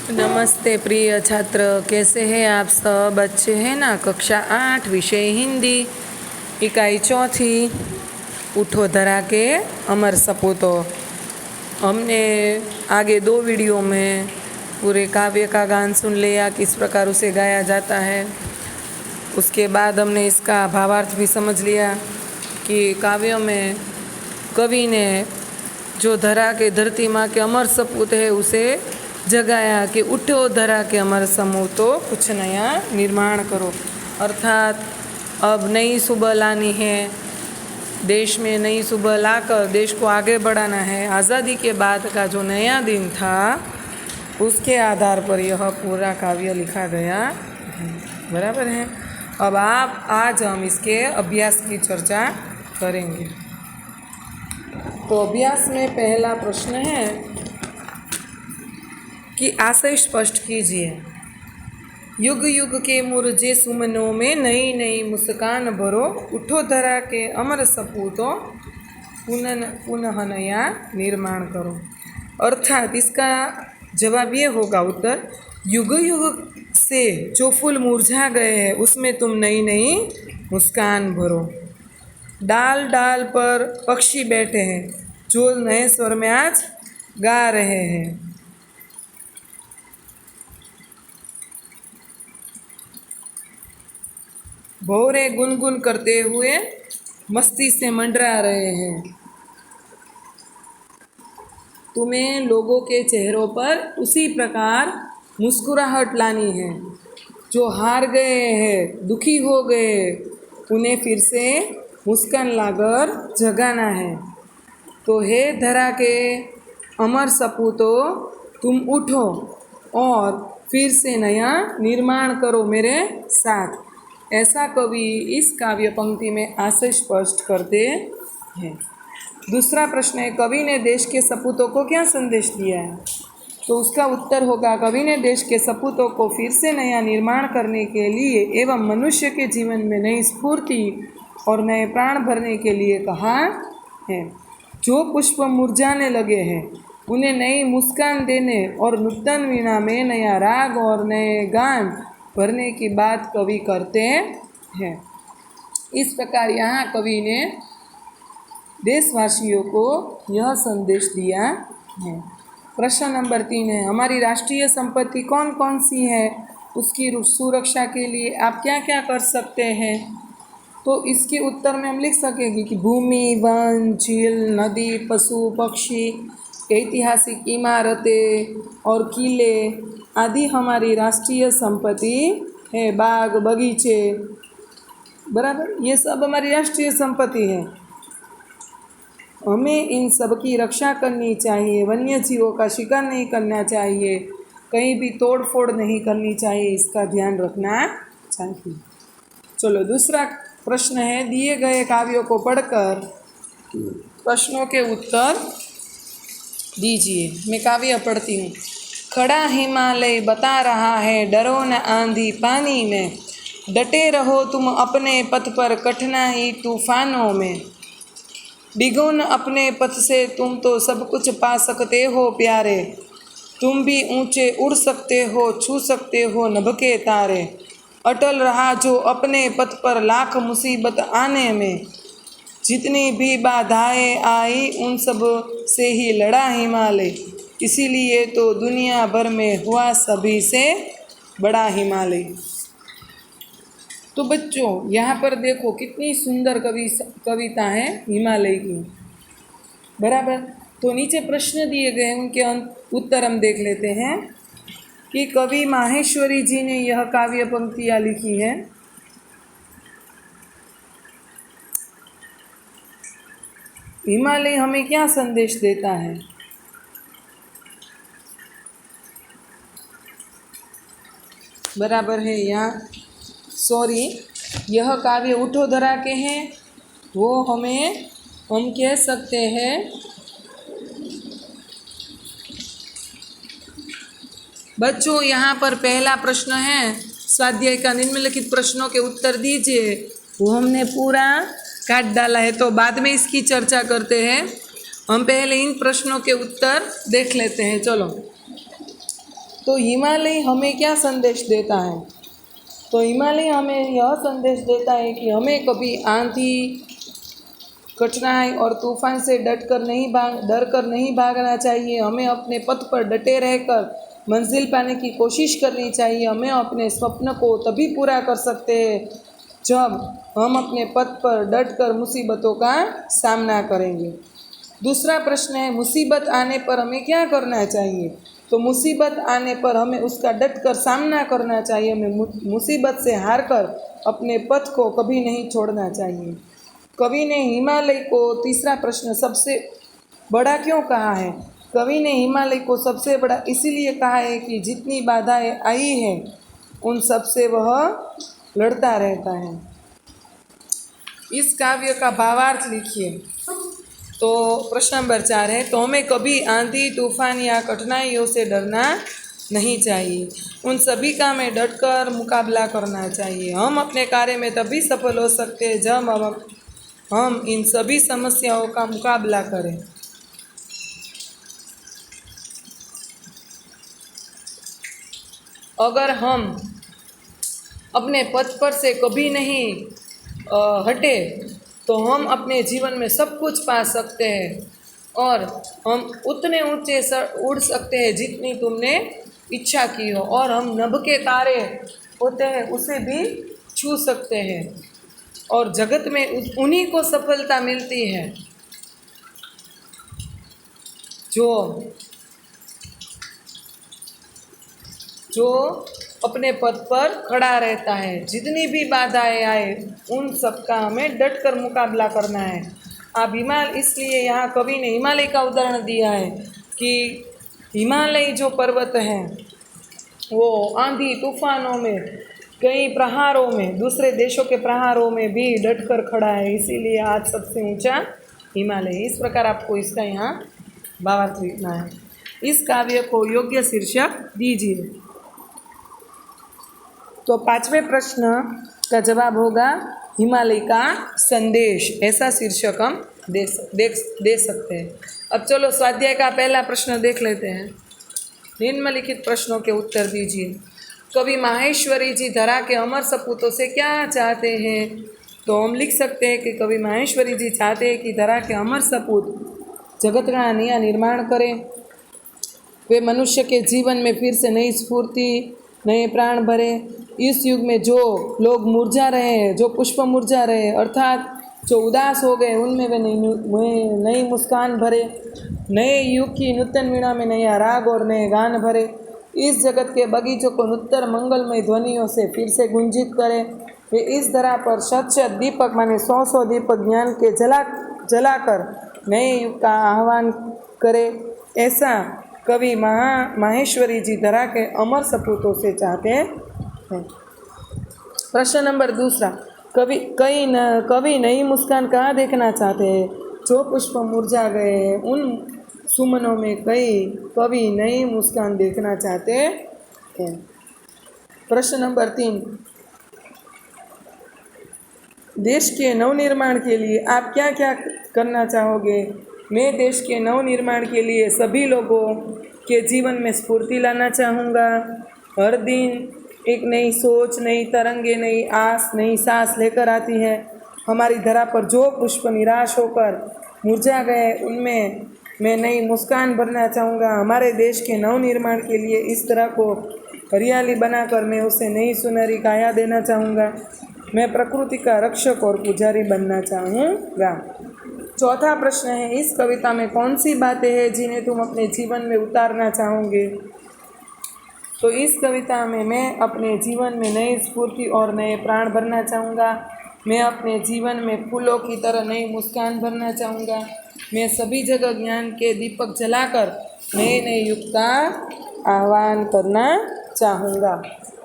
नमस्ते प्रिय छात्र, कैसे हैं आप सब? अच्छे हैं ना? कक्षा 8 विषय हिंदी इकाई 4 उठो धरा के अमर सपूतो। हमने आगे 2 वीडियो में पूरे काव्य का गान सुन लिया, किस प्रकार उसे गाया जाता है। उसके बाद हमने इसका भावार्थ भी समझ लिया कि काव्य में कवि ने जो धरा के धरती माँ के अमर सपूत है उसे जगाया कि उठो धरा के अमर समूह तो कुछ नया निर्माण करो। अर्थात अब नई सुबह लानी है, देश में नई सुबह लाकर देश को आगे बढ़ाना है। आज़ादी के बाद का जो नया दिन था उसके आधार पर यह पूरा काव्य लिखा गया है। बराबर है। अब आज हम इसके अभ्यास की चर्चा करेंगे। तो अभ्यास में पहला प्रश्न है कि आशय स्पष्ट कीजिए। युग युग के मुरझे सुमनों में नई नई मुस्कान भरो, उठो धरा के अमर सपूतों पुनः नया निर्माण करो। अर्थात इसका जवाब ये होगा, उत्तर, युग युग से जो फूल मुरझा गए हैं उसमें तुम नई नई मुस्कान भरो। डाल डाल पर पक्षी बैठे हैं जो नए स्वर में आज गा रहे हैं। भौरे गुनगुन करते हुए मस्ती से मंडरा रहे हैं। तुम्हें लोगों के चेहरों पर उसी प्रकार मुस्कुराहट लानी है। जो हार गए हैं, दुखी हो गए, उन्हें फिर से मुस्कान लाकर जगाना है। तो हे धरा के अमर सपूतों, तुम उठो और फिर से नया निर्माण करो मेरे साथ। ऐसा कवि इस काव्य पंक्ति में आशय स्पष्ट करते हैं। दूसरा प्रश्न है, कवि ने देश के सपूतों को क्या संदेश दिया है? तो उसका उत्तर होगा, कवि ने देश के सपूतों को फिर से नया निर्माण करने के लिए एवं मनुष्य के जीवन में नई स्फूर्ति और नए प्राण भरने के लिए कहा है। जो पुष्प मुरझाने लगे हैं उन्हें नई मुस्कान देने और नूतन वीणा में नया राग और नए गान भरने की बात कवि करते हैं। इस प्रकार यहाँ कवि ने देशवासियों को यह संदेश दिया है। प्रश्न नंबर 3 है, हमारी राष्ट्रीय संपत्ति कौन कौन सी है? उसकी सुरक्षा के लिए आप क्या क्या कर सकते हैं? तो इसके उत्तर में हम लिख सकेंगे कि भूमि, वन, झील, नदी, पशु पक्षी, ऐतिहासिक इमारतें और किले आदि हमारी राष्ट्रीय संपत्ति है। बाग बगीचे, बराबर, ये सब हमारी राष्ट्रीय संपत्ति है। हमें इन सब की रक्षा करनी चाहिए। वन्य जीवों का शिकार नहीं करना चाहिए, कहीं भी तोड़ फोड़ नहीं करनी चाहिए, इसका ध्यान रखना चाहिए। चलो दूसरा प्रश्न है, दिए गए काव्यों को पढ़कर प्रश्नों के उत्तर दीजिए। मैं काव्य पढ़ती हूँ। खड़ा हिमालय बता रहा है, डरो न आंधी पानी में, डटे रहो तुम अपने पथ पर कठिनाई तूफानों में। डिगो न अपने पथ से, तुम तो सब कुछ पा सकते हो प्यारे। तुम भी ऊंचे उड़ सकते हो, छू सकते हो नभ के तारे। अटल रहा जो अपने पथ पर लाख मुसीबत आने में, जितनी भी बाधाएं आई उन सब से ही लड़ा हिमालय। इसीलिए तो दुनिया भर में हुआ सभी से बड़ा हिमालय। तो बच्चों यहाँ पर देखो कितनी सुंदर कविता है हिमालय की, बराबर। तो नीचे प्रश्न दिए गए हैं, उनके उत्तर हम देख लेते हैं कि कवि माहेश्वरी जी ने यह काव्य पंक्तियाँ लिखी है। हिमालय हमें क्या संदेश देता है? बराबर है यहाँ, यह काव्य उठो धरा के हैं, वो हम कह सकते हैं बच्चों। यहाँ पर पहला प्रश्न है, स्वाध्याय का निम्नलिखित प्रश्नों के उत्तर दीजिए। वो हमने पूरा काट डाला है, तो बाद में इसकी चर्चा करते हैं। हम पहले इन प्रश्नों के उत्तर देख लेते हैं। चलो, तो हिमालय हमें क्या संदेश देता है? तो हिमालय हमें यह संदेश देता है कि हमें कभी आंधी, कठिनाई और तूफान से डर कर नहीं भागना चाहिए। हमें अपने पथ पर डटे रहकर मंजिल पाने की कोशिश करनी चाहिए। हमें अपने स्वप्न को तभी पूरा कर सकते हैं जब हम अपने पथ पर डटकर मुसीबतों का सामना करेंगे। दूसरा प्रश्न है, मुसीबत आने पर हमें क्या करना चाहिए? तो मुसीबत आने पर हमें उसका डटकर सामना करना चाहिए। हमें मुसीबत से हारकर अपने पथ को कभी नहीं छोड़ना चाहिए। कवि ने हिमालय को, तीसरा प्रश्न, सबसे बड़ा क्यों कहा है? कवि ने हिमालय को सबसे बड़ा इसीलिए कहा है कि जितनी बाधाएं आई हैं उन सब से वह लड़ता रहता है। इस काव्य का भावार्थ लिखिए। तो प्रश्न नंबर 4 है, तो हमें कभी आंधी, तूफान या कठिनाइयों से डरना नहीं चाहिए। उन सभी का हमें डटकर मुकाबला करना चाहिए। हम अपने कार्य में तभी सफल हो सकते हैं जब हम इन सभी समस्याओं का मुकाबला करें। अगर हम अपने पथ पर से कभी नहीं हटे तो हम अपने जीवन में सब कुछ पा सकते हैं और हम उतने ऊंचे उड़ सकते हैं जितनी तुमने इच्छा की हो, और हम नभ के तारे होते हैं उसे भी छू सकते हैं, और जगत में उन्हीं को सफलता मिलती है जो अपने पद पर खड़ा रहता है। जितनी भी बाधाएं आए उन सब का हमें डट कर मुकाबला करना है। आप इसलिए यहाँ कवि ने हिमालय का उदाहरण दिया है कि हिमालय जो पर्वत है वो आंधी तूफानों में, कई प्रहारों में, दूसरे देशों के प्रहारों में भी डट कर खड़ा है, इसीलिए आज सबसे ऊंचा हिमालय। इस प्रकार आपको इसका यहाँ भावार्थ लिखना है। इस काव्य को योग्य शीर्षक दीजिए। तो 5वें प्रश्न का जवाब होगा हिमालय का संदेश, ऐसा शीर्षक हम दे सकते हैं। अब चलो स्वाध्याय का पहला प्रश्न देख लेते हैं। निम्नलिखित प्रश्नों के उत्तर दीजिए। कवि माहेश्वरी जी धरा के अमर सपूतों से क्या चाहते हैं? तो हम लिख सकते हैं कि कवि माहेश्वरी जी चाहते हैं कि धरा के अमर सपूत जगत का नया निर्माण करें। वे मनुष्य के जीवन में फिर से नई स्फूर्ति, नए प्राण भरें। इस युग में जो लोग मुरझा रहे हैं, जो पुष्प मुरझा रहे हैं, अर्थात जो उदास हो गए, उनमें वे नई मुस्कान भरे। नए युग की नूतन वीणा में नया राग और नए गान भरे। इस जगत के बगीचों को नूतन मंगलमय ध्वनियों से फिर से गुंजित करें। वे इस धरा पर शत दीपक माने 100 दीपक ज्ञान के जलाकर नए युग का आह्वान करे। ऐसा कवि माहेश्वरी जी धरा के अमर सपूतों से चाहते हैं। प्रश्न नंबर 2, कवि नई मुस्कान कहाँ देखना चाहते हैं? जो पुष्प मुरझा गए हैं उन सुमनों में कवि नई मुस्कान देखना चाहते हैं। प्रश्न नंबर 3, देश के नवनिर्माण के लिए आप क्या क्या करना चाहोगे? मैं देश के नवनिर्माण के लिए सभी लोगों के जीवन में स्फूर्ति लाना चाहूँगा। हर दिन एक नई सोच, नई तरंगे, नई आस, नई सांस लेकर आती है। हमारी धरा पर जो पुष्प निराश होकर मुरझा गए उनमें मैं नई मुस्कान भरना चाहूँगा। हमारे देश के नवनिर्माण के लिए इस तरह को हरियाली बनाकर मैं उसे नई सुनहरी काया देना चाहूँगा। मैं प्रकृति का रक्षक और पुजारी बनना चाहूँगा। चौथा प्रश्न है, इस कविता में कौन सी बातें हैं जिन्हें तुम अपने जीवन में उतारना चाहोगे? तो इस कविता में मैं अपने जीवन में नई स्फूर्ति और नए प्राण भरना चाहूँगा। मैं अपने जीवन में फूलों की तरह नई मुस्कान भरना चाहूँगा। मैं सभी जगह ज्ञान के दीपक जलाकर नए युग का आह्वान करना चाहूँगा।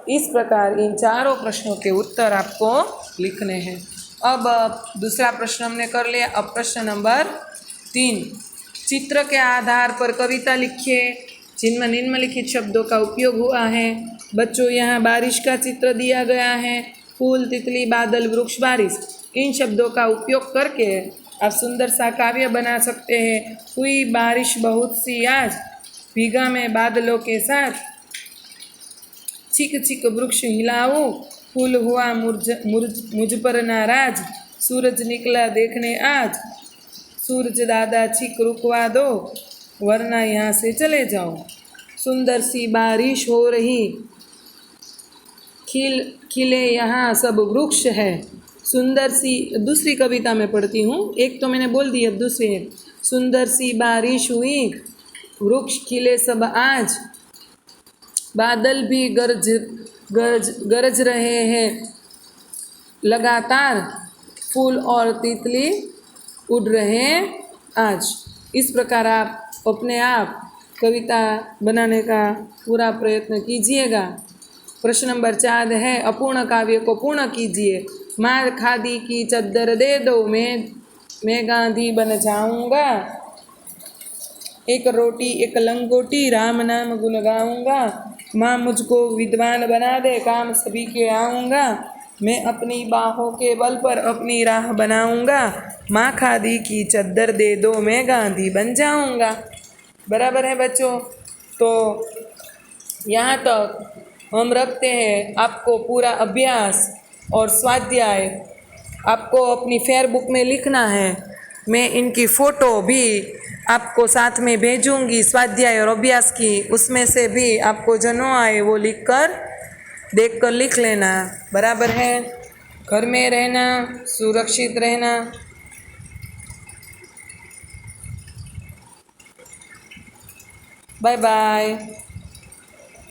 इस प्रकार इन चारों प्रश्नों के उत्तर आपको लिखने हैं। अब दूसरा प्रश्न हमने कर लिया। अब प्रश्न नंबर 3, चित्र के आधार पर कविता लिखिए जिनमें निम्नलिखित शब्दों का उपयोग हुआ है। बच्चों, यहाँ बारिश का चित्र दिया गया है। फूल, तितली, बादल, वृक्ष, बारिश, इन शब्दों का उपयोग करके आप सुंदर सा काव्य बना सकते हैं। हुई बारिश बहुत सी आज, भीगा मैं बादलों के साथ, चीक चीक वृक्ष हिलाओ, फूल हुआ मुझ पर नाराज, सूरज निकला देखने आज, सूरज दादा चीक रुकवा दो, वरना यहाँ से चले जाओ। सुंदर सी बारिश हो रही, खिले यहाँ सब वृक्ष है। सुंदर सी, दूसरी कविता में पढ़ती हूँ, एक तो मैंने बोल दी, अब दूसरी है। सुंदर सी बारिश हुई, वृक्ष खिले सब आज, बादल भी गरज रहे हैं लगातार, फूल और तितली उड़ रहे हैं आज। इस प्रकार आप अपने आप कविता बनाने का पूरा प्रयत्न कीजिएगा। प्रश्न नंबर 4 है, अपूर्ण काव्य को पूर्ण कीजिए। माँ खादी की चद्दर दे दो, मैं गांधी बन जाऊंगा। एक रोटी एक लंगोटी, राम नाम गुन गाऊंगा। माँ मुझको विद्वान बना दे, काम सभी के आऊँगा। मैं अपनी बाहों के बल पर अपनी राह बनाऊंगा। माँ खादी की चद्दर दे दो, मैं गांधी बन जाऊंगा। बराबर है बच्चों? तो यहाँ तक हम रखते हैं। आपको पूरा अभ्यास और स्वाध्याय आपको अपनी फेयर बुक में लिखना है। मैं इनकी फ़ोटो भी आपको साथ में भेजूंगी, स्वाध्याय और अभ्यास की। उसमें से भी आपको जो न आए वो देख कर लिख लेना। बराबर है? घर में रहना, सुरक्षित रहना। Bye bye.